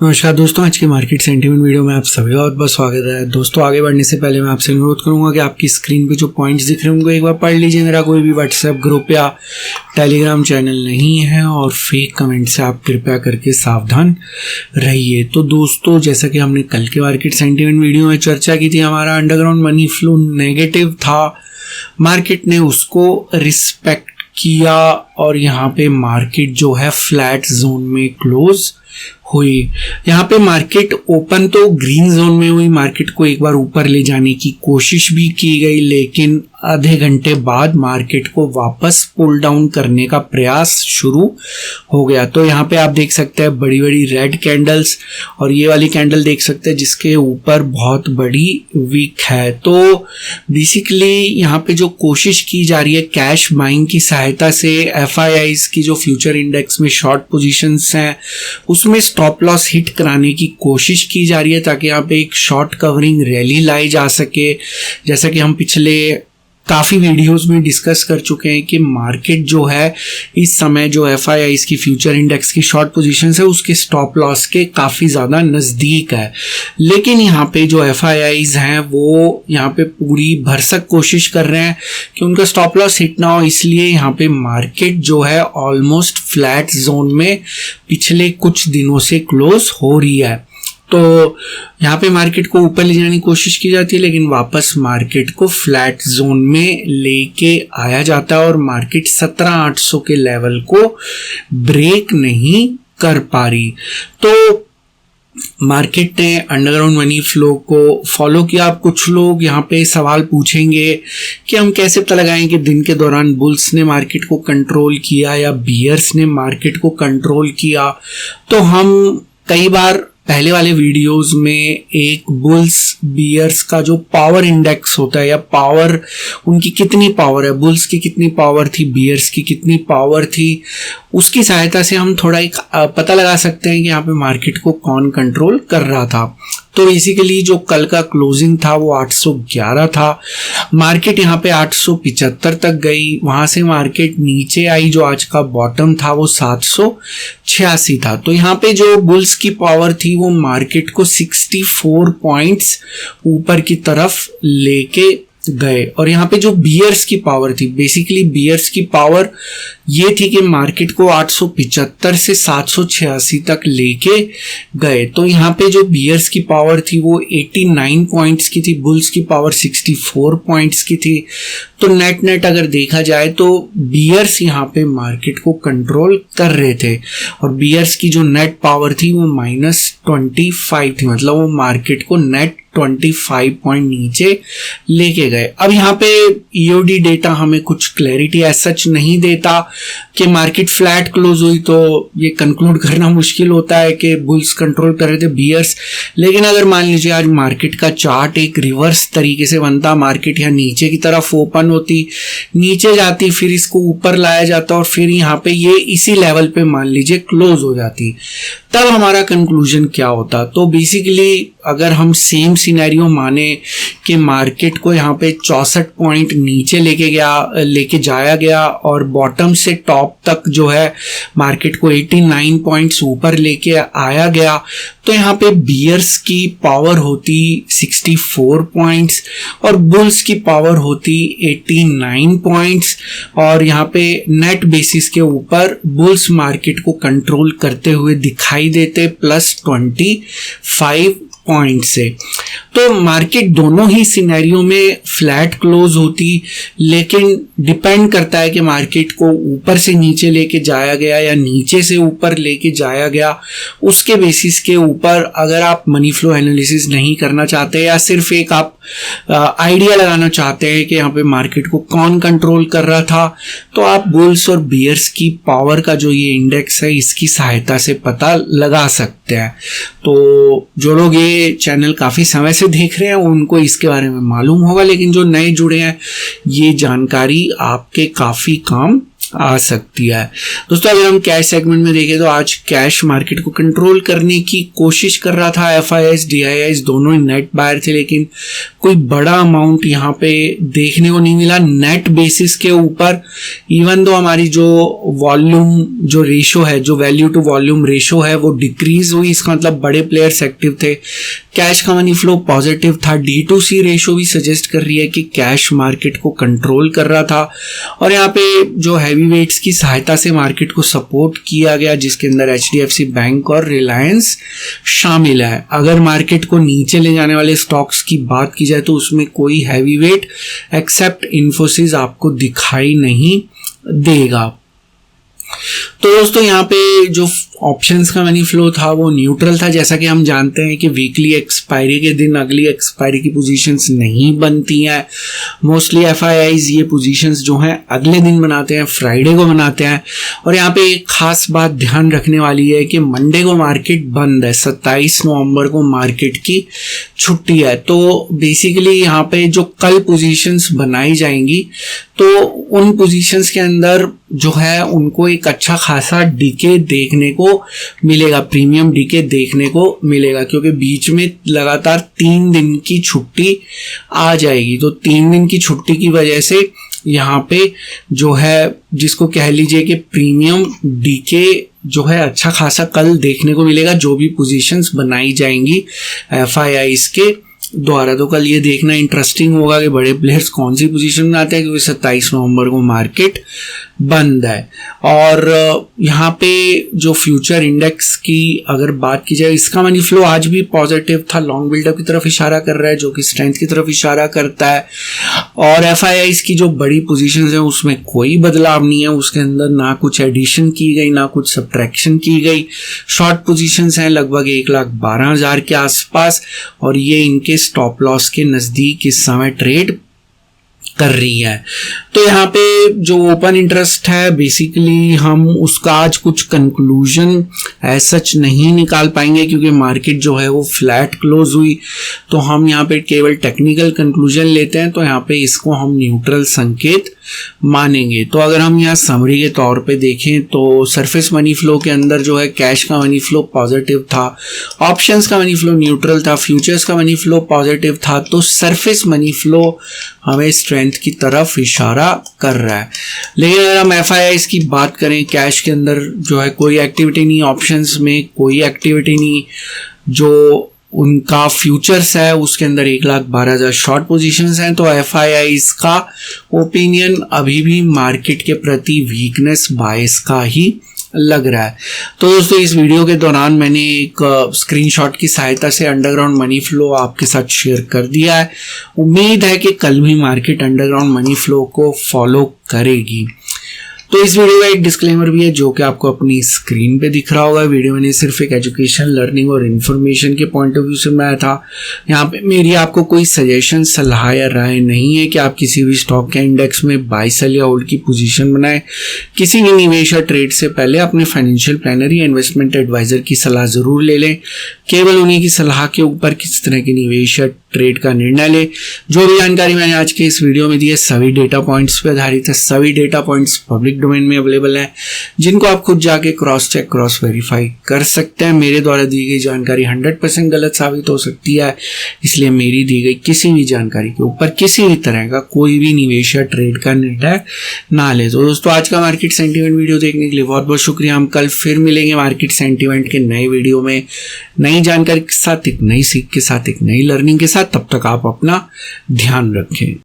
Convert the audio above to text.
नमस्कार दोस्तों, आज की मार्केट सेंटीमेंट वीडियो में आप सभी का बहुत बहुत स्वागत है। दोस्तों, आगे बढ़ने से पहले मैं आपसे अनुरोध करूंगा कि आपकी स्क्रीन पे जो पॉइंट्स दिख रहे होंगे एक बार पढ़ लीजिए। मेरा कोई भी व्हाट्सएप ग्रुप या टेलीग्राम चैनल नहीं है और फेक कमेंट से आप कृपया करके सावधान रहिए। तो दोस्तों, जैसा कि हमने कल के मार्केट सेंटीमेंट वीडियो में चर्चा की थी, हमारा अंडरग्राउंड मनी फ्लो नेगेटिव था। मार्केट ने उसको रिस्पेक्ट किया और यहाँ पे मार्केट जो है फ्लैट जोन में क्लोज हुई। यहाँ पे मार्केट ओपन तो ग्रीन जोन में हुई। मार्केट को एक बार ऊपर ले जाने की कोशिश भी की गई, लेकिन आधे घंटे बाद मार्केट को वापस पुल डाउन करने का प्रयास शुरू हो गया। तो यहाँ पे आप देख सकते हैं बड़ी बड़ी रेड कैंडल्स, और ये वाली कैंडल देख सकते हैं जिसके ऊपर बहुत बड़ी विक है। तो बेसिकली यहाँ पे जो कोशिश की जा रही है कैश बाइंग की सहायता से, FIIs की जो फ्यूचर इंडेक्स में शॉर्ट पोजीशंस हैं उसमें स्टॉप लॉस हिट कराने की कोशिश की जा रही है, ताकि यहाँ पे एक शॉर्ट कवरिंग रैली लाई जा सके। जैसा कि हम पिछले काफ़ी वीडियोस में डिस्कस कर चुके हैं कि मार्केट जो है इस समय जो FIIs की फ्यूचर इंडेक्स की शॉर्ट पोजीशन है उसके स्टॉप लॉस के काफ़ी ज़्यादा नज़दीक है। लेकिन यहाँ पे जो FIIs हैं वो यहाँ पे पूरी भरसक कोशिश कर रहे हैं कि उनका स्टॉप लॉस हिट ना हो, इसलिए यहाँ पे मार्केट जो है ऑलमोस्ट फ्लैट जोन में पिछले कुछ दिनों से क्लोज हो रही है। तो यहाँ पे मार्केट को ऊपर ले जाने की कोशिश की जाती है, लेकिन वापस मार्केट को फ्लैट जोन में लेके आया जाता है और मार्केट 17,800 के लेवल को ब्रेक नहीं कर पा रही। तो मार्केट ने अंडरग्राउंड मनी फ्लो को फॉलो किया। अब कुछ लोग यहाँ पे सवाल पूछेंगे कि हम कैसे पता लगाएं कि दिन के दौरान बुल्स ने मार्केट को कंट्रोल किया या बियर्स ने मार्केट को कंट्रोल किया। तो हम कई बार पहले वाले वीडियोस में एक बुल्स बियर्स का जो पावर इंडेक्स होता है या पावर, उनकी कितनी पावर है, बुल्स की कितनी पावर थी, बियर्स की कितनी पावर थी, उसकी सहायता से हम थोड़ा एक पता लगा सकते हैं कि यहाँ पे मार्केट को कौन कंट्रोल कर रहा था। तो बेसिकली जो कल का क्लोजिंग था वो 811 था। मार्केट यहाँ पे 875 तक गई, वहां से मार्केट नीचे आई। जो आज का बॉटम था वो 786 था। तो यहाँ पे जो बुल्स की पावर थी वो मार्केट को 64 पॉइंट्स ऊपर की तरफ लेके गए। और यहाँ पे जो बियर्स की पावर थी, बेसिकली बियर्स की पावर ये थी कि मार्केट को 875 से 786 तक लेके गए। तो यहाँ पे जो बियर्स की पावर थी वो 89 पॉइंट्स की थी, बुल्स की पावर 64 पॉइंट्स की थी। तो नेट अगर देखा जाए तो बियर्स यहाँ पे मार्केट को कंट्रोल कर रहे थे, और बियर्स की जो नेट पावर थी वो -25 थी, मतलब वो मार्केट को नेट 25 पॉइंट नीचे लेके गए। अब यहाँ पे EOD डेटा हमें कुछ क्लैरिटी एज सच नहीं देता कि मार्केट फ्लैट क्लोज हुई तो ये कंक्लूड करना मुश्किल होता है कि बुल्स कंट्रोल कर रहे थे बियर्स। लेकिन अगर मान लीजिए आज मार्केट का चार्ट एक रिवर्स तरीके से बनता, मार्केट यहाँ नीचे की तरफ ओपन होती, नीचे जाती, फिर इसको ऊपर लाया जाता और फिर यहाँ पे ये इसी लेवल पे मान लीजिए क्लोज हो जाती, तब हमारा कंक्लूजन क्या होता। तो बेसिकली अगर हम सेम सिनेरियो माने कि मार्केट को यहाँ पे 64 पॉइंट नीचे लेके जाया गया और बॉटम से टॉप तक जो है मार्केट को 89 पॉइंट्स ऊपर लेके आया गया, तो यहाँ पे बियर्स की पावर होती 64 पॉइंट्स और बुल्स की पावर होती 89 पॉइंट्स, और यहाँ पे नेट बेसिस के ऊपर बुल्स मार्केट को कंट्रोल करते हुए दिखाई देते +25 पॉइंट से। तो मार्केट दोनों ही सिनेरियो में फ्लैट क्लोज होती, लेकिन डिपेंड करता है कि मार्केट को ऊपर से नीचे लेके जाया गया या नीचे से ऊपर लेके जाया गया। उसके बेसिस के ऊपर अगर आप मनी फ्लो एनालिसिस नहीं करना चाहते या सिर्फ एक आप आइडिया लगाना चाहते हैं कि यहाँ पे मार्केट को कौन कंट्रोल कर रहा था, तो आप बुल्स और बियर्स की पावर का जो ये इंडेक्स है इसकी सहायता से पता लगा सकते हैं। तो जो लोग ये चैनल काफ़ी समय से देख रहे हैं उनको इसके बारे में मालूम होगा, लेकिन जो नए जुड़े हैं ये जानकारी आपके काफ़ी काम आ सकती है। दोस्तों अगर हम कैश सेगमेंट में देखें तो आज कैश मार्केट को कंट्रोल करने की कोशिश कर रहा था। एफआईआईज डीआईआईज दोनों ही नेट बायर थे, लेकिन कोई बड़ा अमाउंट यहाँ पे देखने को नहीं मिला नेट बेसिस के ऊपर। इवन दो हमारी जो वॉल्यूम जो रेशो है, जो वैल्यू टू वॉल्यूम रेशो है, वो डिक्रीज हुई। इसका मतलब बड़े प्लेयर्स एक्टिव थे। कैश का मनी फ्लो पॉजिटिव था। D2C रेशो भी सजेस्ट कर रही है कि कैश मार्केट को कंट्रोल कर रहा था। और यहाँ पे जो हैवी वेट्स की सहायता से मार्केट को सपोर्ट किया गया, जिसके अंदर HDFC बैंक और रिलायंस शामिल है। अगर मार्केट को नीचे ले जाने वाले स्टॉक्स की बात की जाए तो उसमें कोई हैवी वेट एक्सेप्ट इन्फोसिस आपको दिखाई नहीं देगा। तो दोस्तों यहाँ पे जो ऑप्शंस का मनी फ्लो था वो न्यूट्रल था। जैसा कि हम जानते हैं कि वीकली एक्सपायरी के दिन अगली एक्सपायरी की पोजीशंस नहीं बनती हैं। मोस्टली एफआईआईज ये पोजीशंस जो हैं अगले दिन बनाते हैं, फ्राइडे को बनाते हैं। और यहाँ पे एक खास बात ध्यान रखने वाली है कि मंडे को मार्केट बंद है, 27 नवंबर को मार्केट की छुट्टी है। तो बेसिकली यहाँ पे जो कल पोजीशंस बनाई जाएंगी तो उन पोजीशंस के अंदर जो है उनको एक अच्छा खासा डीके देखने को मिलेगा, प्रीमियम डीके देखने को मिलेगा, क्योंकि बीच में लगातार 3 दिन की छुट्टी आ जाएगी। तो 3 दिन की छुट्टी की वजह से यहाँ पे जो है जिसको कह लीजिए कि प्रीमियम डीके जो है अच्छा खासा कल देखने को मिलेगा, जो भी पोजीशंस बनाई जाएंगी एफआईआईज के द्वारा। तो कल ये देखना इंटरेस्टिंग होगा कि बड़े प्लेयर्स कौन सी पोजीशन में आते हैं, क्योंकि 27 नवंबर को मार्केट बंद है। और यहाँ पे जो फ्यूचर इंडेक्स की अगर बात की जाए, इसका मनी फ्लो आज भी पॉजिटिव था, लॉन्ग बिल्डअप की तरफ इशारा कर रहा है, जो कि स्ट्रेंथ की तरफ इशारा करता है। और एफआईआईज की जो बड़ी पोजीशंस है उसमें कोई बदलाव नहीं है, उसके अंदर ना कुछ एडिशन की गई ना कुछ सब्ट्रैक्शन की गई। शॉर्ट पोजीशंस हैं लगभग 1,12,000 के आसपास, और ये इनके स्टॉप लॉस के नजदीक इस समय ट्रेड कर रही है। तो यहाँ पे जो ओपन इंटरेस्ट है बेसिकली हम उसका आज कुछ कंक्लूजन एज सच नहीं निकाल पाएंगे, क्योंकि मार्केट जो है वो फ्लैट क्लोज हुई। तो हम यहाँ पे केवल टेक्निकल कंक्लूजन लेते हैं, तो यहाँ पे इसको हम न्यूट्रल संकेत मानेंगे। तो अगर हम यहाँ समरी के तौर पे देखें तो सरफेस मनी फ्लो के अंदर जो है कैश का मनी फ्लो पॉजिटिव था, ऑप्शंस का मनी फ्लो न्यूट्रल था, फ्यूचर्स का मनी फ्लो पॉजिटिव था। तो सरफेस मनी फ्लो हमें स्ट्रेंथ की तरफ इशारा कर रहा है। लेकिन अगर हम एफआईआईज की बात करें, कैश के अंदर जो है कोई एक्टिविटी नहीं, ऑप्शंस में कोई एक्टिविटी नहीं, जो उनका फ्यूचर्स है उसके अंदर 1,12,000 शॉर्ट पोजीशंस हैं। तो एफआईआईज का ओपिनियन अभी भी मार्केट के प्रति वीकनेस बायस का ही लग रहा है। तो दोस्तों इस वीडियो के दौरान मैंने एक स्क्रीनशॉट की सहायता से अंडरग्राउंड मनी फ्लो आपके साथ शेयर कर दिया है। उम्मीद है कि कल भी मार्केट अंडरग्राउंड मनी फ्लो को फॉलो करेगी। तो इस वीडियो का एक डिस्क्लेमर भी है जो कि आपको अपनी स्क्रीन पे दिख रहा होगा। वीडियो मैंने सिर्फ एक एजुकेशन, लर्निंग और इन्फॉर्मेशन के पॉइंट ऑफ व्यू से बनाया था। यहाँ पे मेरी आपको कोई सजेशन, सलाह या राय नहीं है कि आप किसी भी स्टॉक या इंडेक्स में बाय, सेल या होल्ड की पोजीशन बनाएं। किसी भी निवेश या ट्रेड से पहले अपने फाइनेंशियल प्लानर या इन्वेस्टमेंट एडवाइजर की सलाह जरूर ले लें। केवल उन्हीं की सलाह के ऊपर किस तरह की निवेश या ट्रेड का निर्णय ले। जो भी जानकारी मैंने आज के इस वीडियो में दी है सभी डेटा पॉइंट्स पे आधारित है। सभी डेटा पॉइंट्स पब्लिक डोमेन में अवेलेबल है, जिनको आप खुद जाके क्रॉस चेक, क्रॉस वेरीफाई कर सकते हैं। मेरे द्वारा दी गई जानकारी 100% गलत साबित हो सकती है, इसलिए मेरी दी गई किसी भी जानकारी के ऊपर किसी भी तरह का कोई भी निवेश या ट्रेड का निर्णय ना ले। तो दोस्तों आज का मार्केट सेंटीमेंट वीडियो देखने के लिए बहुत बहुत शुक्रिया। हम कल फिर मिलेंगे मार्केट सेंटीमेंट के नए वीडियो में, नई जानकारी के साथ, एक नई सीख के साथ, एक नई लर्निंग के साथ। तब तक आप अपना ध्यान रखें।